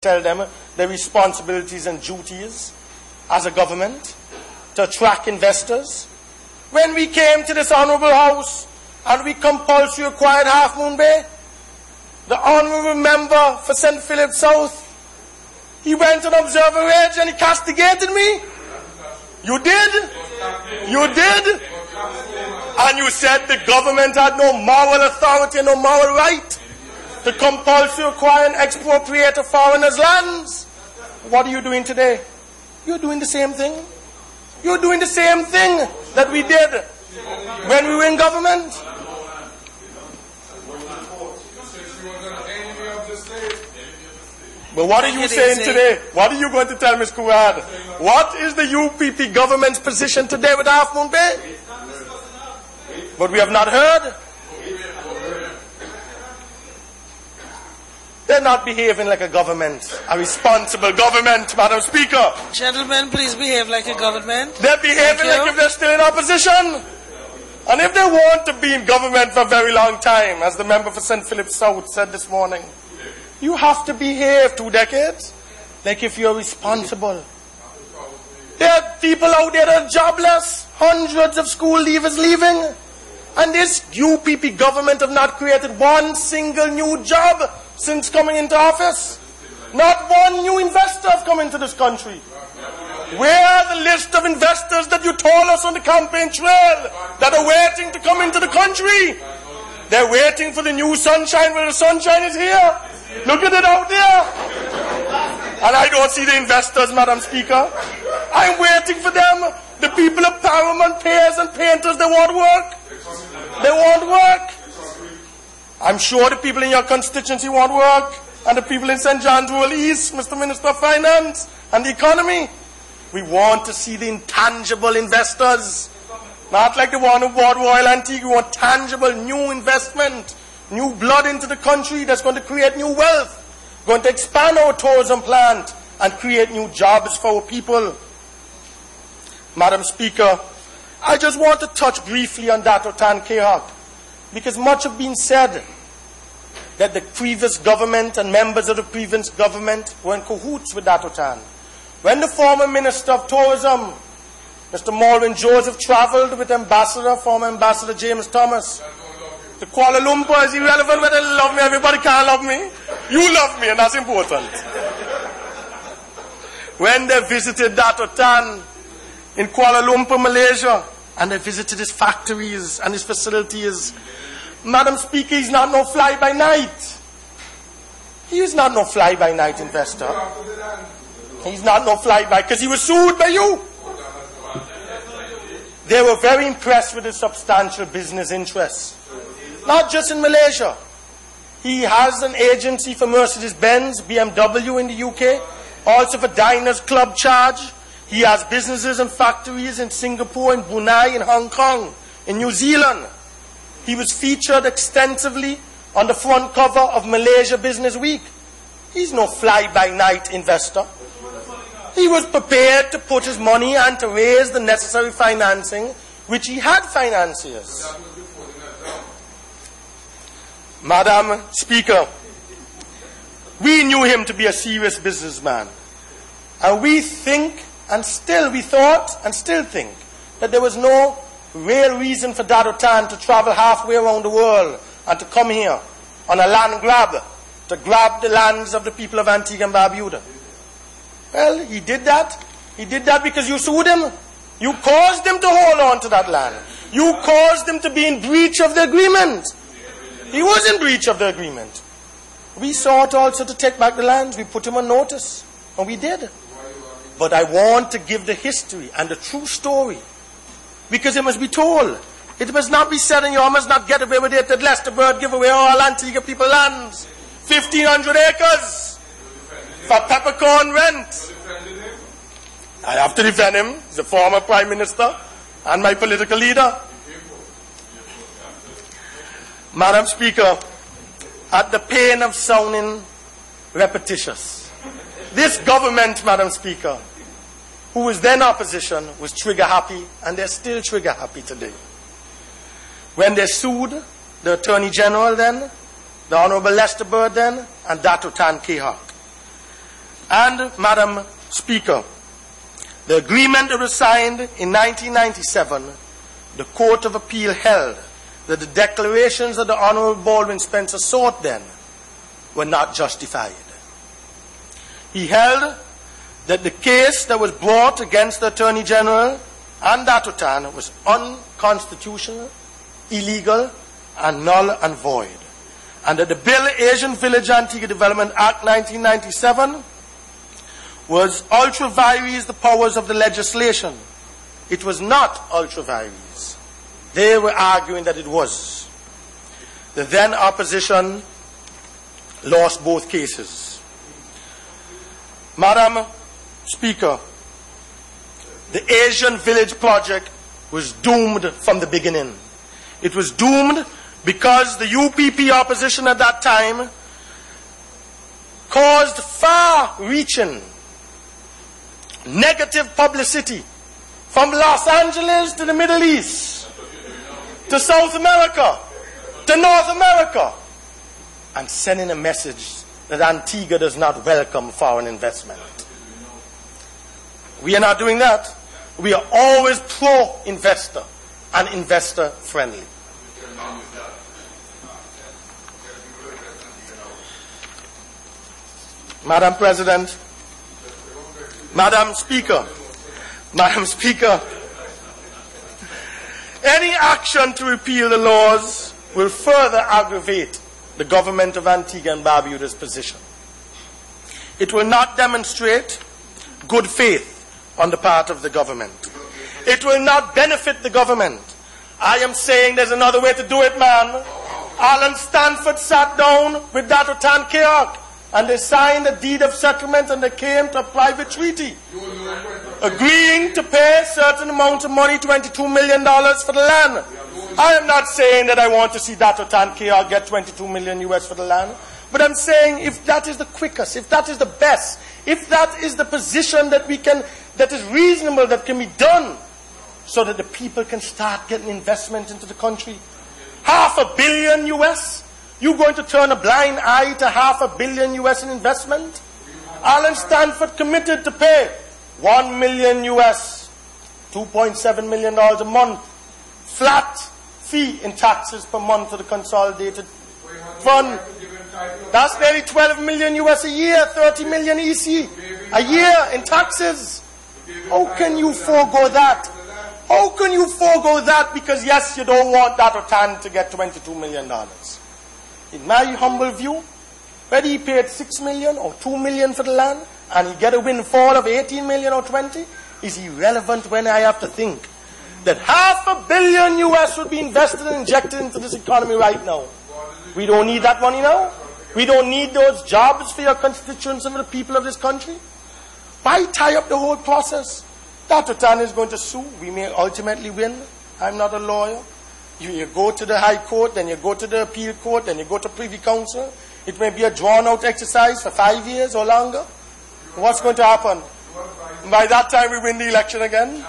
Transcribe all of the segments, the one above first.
tell them their responsibilities and duties as a government to attract investors. When we came to this Honourable House and we compulsory acquired Half Moon Bay, the Honourable Member for St. Philip South, he went on Observer Ridge and he castigated me. You did? You did? And you said the government had no moral authority, no moral right to compulsory acquire and expropriate a foreigner's lands. What are you doing today? You're doing the same thing. You're doing the same thing that we did when we were in government. But what are you saying today? What are you going to tell Ms. Kuwad? What is the UPP government's position today with Half Moon Bay? But we have not heard. They're not behaving like a government, a responsible government, Madam Speaker. Gentlemen, please behave like a government. They're behaving like if they're still in opposition. And if they want to be in government for a very long time, as the member for St. Philip South said this morning, you have to behave 2 decades like if you're responsible. There are people out there that are jobless, hundreds of school leavers leaving, and this UPP government have not created one single new job since coming into office. Not one new investor have come into this country. Where are the list of investors that you told us on the campaign trail that are waiting to come into the country? They're waiting for the new sunshine where the sunshine is here. Look at it out there. And I don't see the investors, Madam Speaker. I'm waiting for them. The people of Paramount, payers and painters, they want work. They want work. I'm sure the people in your constituency want work. And the people in St. John's Wood East, Mr. Minister of Finance and the economy. We want to see the intangible investors. Not like the one who bought Royal Antique. We want tangible new investment. New blood into the country that's going to create new wealth. Going to expand our tourism plant and create new jobs for our people. Madam Speaker, I just want to touch briefly on Dato Tan Kehak, because much have been said that the previous government and members of the previous government were in cahoots with Dato Tan. When the former Minister of Tourism, Mr. Malwin Joseph, travelled with former Ambassador James Thomas to Kuala Lumpur, is irrelevant whether they love me, everybody can't love me. You love me, and that's important. When they visited Dato Tan in Kuala Lumpur, Malaysia, and they visited his factories and his facilities, Madam Speaker, he's not no fly-by-night. He is not no fly-by-night investor. He's not no fly-by, because he was sued by you. They were very impressed with his substantial business interests. Not just in Malaysia. He has an agency for Mercedes-Benz, BMW in the UK, also for Diners Club Charge. He has businesses and factories in Singapore, in Brunei, in Hong Kong, in New Zealand. He was featured extensively on the front cover of Malaysia Business Week. He's no fly-by-night investor. He was prepared to put his money and to raise the necessary financing, which he had financiers. Madam Speaker, we knew him to be a serious businessman. And we think, and still we thought, and still think, that there was no real reason for Dato Tan to travel halfway around the world and to come here on a land grab, to grab the lands of the people of Antigua and Barbuda. Well, he did that. He did that because you sued him. You caused him to hold on to that land. You caused him to be in breach of the agreement. He was in breach of the agreement. We sought also to take back the lands. We put him on notice. And we did. But I want to give the history and the true story. Because it must be told. It must not be said, and you must not get away with it, that Lester Bird give away all Antigua people lands. 1,500 acres for peppercorn rent. I have to defend him. He's a former Prime Minister and my political leader. Madam Speaker, at the pain of sounding repetitious, this government, Madam Speaker, who was then opposition, was trigger happy, and they're still trigger happy today. When they sued the Attorney General then, the Honorable Lester Bird then, and Dato Tan Kehak. And, Madam Speaker, the agreement that was signed in 1997, the Court of Appeal held that the declarations that the Honorable Baldwin Spencer sought then were not justified. He held that the case that was brought against the Attorney General and Dato' Tan was unconstitutional, illegal, and null and void, and that the Bill Asian Village Antigua Development Act 1997 was ultra vires the powers of the legislation. It was not ultra vires. They were arguing that it was. The then opposition lost both cases. Madam Speaker, the Asian Village project was doomed from the beginning. It was doomed because the UPP opposition at that time caused far-reaching negative publicity from Los Angeles to the Middle East, to South America, to North America, and sending a message that Antigua does not welcome foreign investment. We are not doing that. We are always pro-investor and investor-friendly. Madam President, Madam Speaker, any action to repeal the laws will further aggravate the government of Antigua and Barbuda's position. It will not demonstrate good faith on the part of the government. It will not benefit the government. I am saying there's another way to do it, man. Alan Stanford sat down with Dato' Tan Keok and they signed a deed of settlement and they came to a private treaty agreeing to pay a certain amount of money, $22 million for the land. I am not saying that I want to see Dato' Tan Keok get $22 million US for the land, but I'm saying if that is the quickest, if that is the best, if that is the position that we can, that is reasonable, that can be done, so that the people can start getting investment into the country. $500 million US? You going to turn a blind eye to $500 million US in investment? Alan Stanford committed to pay $1 million US, $2.7 million a month, flat fee in taxes per month to the consolidated fund. That's nearly $12 million US a year, 30 million EC a year in taxes. How can you forego that? How can you forego that because, yes, you don't want Dato' Tan to get $22 million? In my humble view, whether he paid $6 million or $2 million for the land and he get a windfall of $18 million or $20 is irrelevant when I have to think that $500 million US would be invested and injected into this economy right now. We don't need that money now. We don't need those jobs for your constituents and for the people of this country. Why tie up the whole process? Dato' Tan is going to sue. We may ultimately win. I'm not a lawyer. You go to the High Court, then you go to the Appeal Court, then you go to Privy Council. It may be a drawn-out exercise for 5 years or longer. What's going to happen? By that time, we win the election again.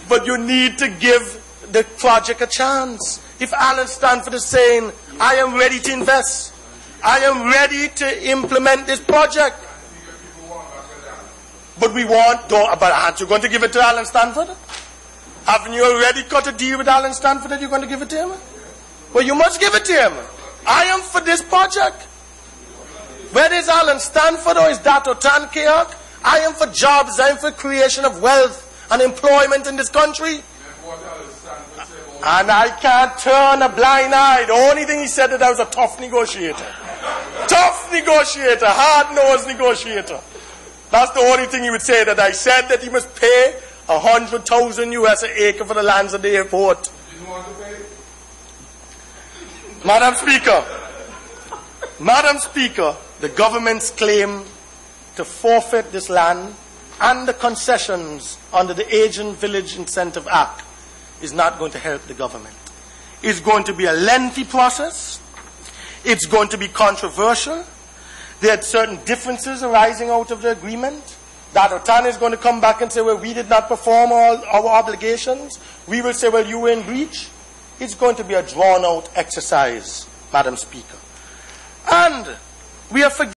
But you need to give the project a chance. If Alan Stanford is saying, I am ready to invest, I am ready to implement this project, but aren't you going to give it to Alan Stanford? Haven't you already got a deal with Alan Stanford that you're going to give it to him? Well, you must give it to him. I am for this project. Whether it's Alan Stanford or it's Dato' Tan Keok, I am for jobs, I am for creation of wealth and employment in this country. And I can't turn a blind eye. The only thing he said that I was a tough negotiator. Tough negotiator, hard-nosed negotiator. That's the only thing he would say, that I said that he must pay $100,000 US an acre for the lands of the airport. Madam Speaker, the government's claim to forfeit this land and the concessions under the Asian Village Incentive Act is not going to help the government. It's going to be a lengthy process. It's going to be controversial. There are certain differences arising out of the agreement. Dato' Tan is going to come back and say, well, we did not perform all our obligations. We will say, well, you were in breach. It's going to be a drawn-out exercise, Madam Speaker. And we are forgetting